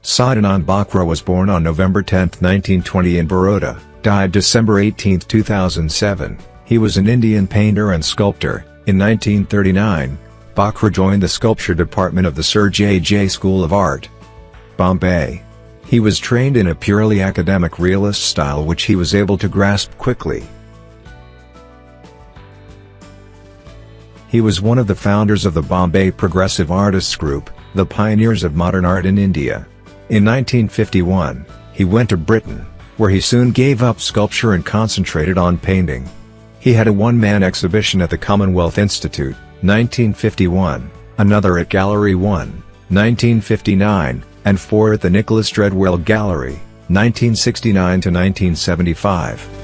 Sadanand Bakre was born on November 10, 1920 in Baroda, died December 18, 2007. He was an Indian painter and sculptor. In 1939, Bakre joined the sculpture department of the Sir J.J. School of Art, Bombay. He was trained in a purely academic realist style which he was able to grasp quickly. He was one of the founders of the Bombay Progressive Artists Group, the pioneers of modern art in India. In 1951, he went to Britain, where he soon gave up sculpture and concentrated on painting. He had a one-man exhibition at the Commonwealth Institute, 1951, another at Gallery 1, 1959, and 4 at the Nicholas Treadwell Gallery, 1969 to 1975.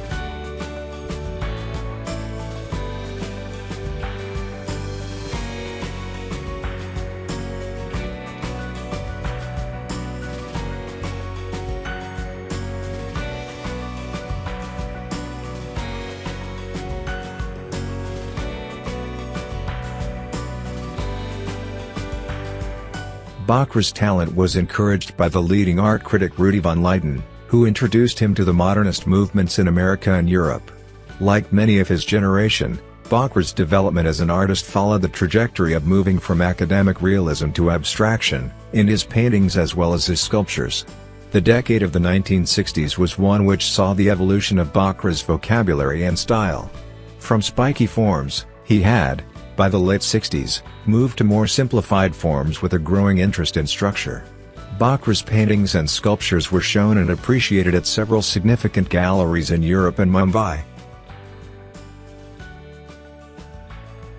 Bakre's talent was encouraged by the leading art critic Rudy von Leyden, who introduced him to the modernist movements in America and Europe. Like many of his generation, Bakre's development as an artist followed the trajectory of moving from academic realism to abstraction, in his paintings as well as his sculptures. The decade of the 1960s was one which saw the evolution of Bakre's vocabulary and style. From spiky forms, he had, by the late 60s, moved to more simplified forms with a growing interest in structure. Bakre's paintings and sculptures were shown and appreciated at several significant galleries in Europe and Mumbai.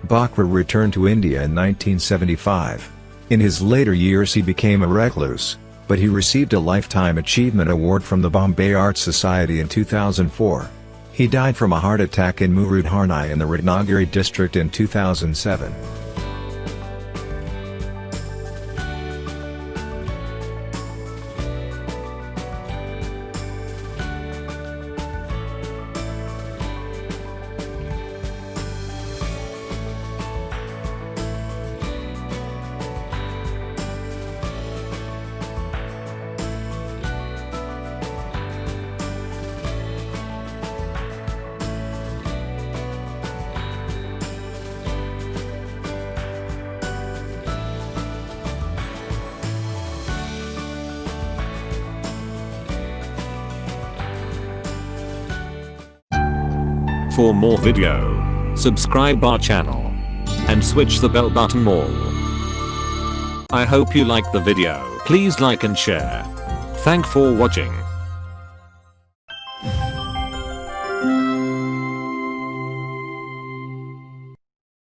Bakre returned to India in 1975. In his later years he became a recluse, but he received a Lifetime Achievement Award from the Bombay Art Society in 2004. He died from a heart attack in Murudharnai in the Ratnagiri district in 2007. For more video, subscribe our channel and switch the bell button all. I hope you like the video. Please like and share. Thank for watching.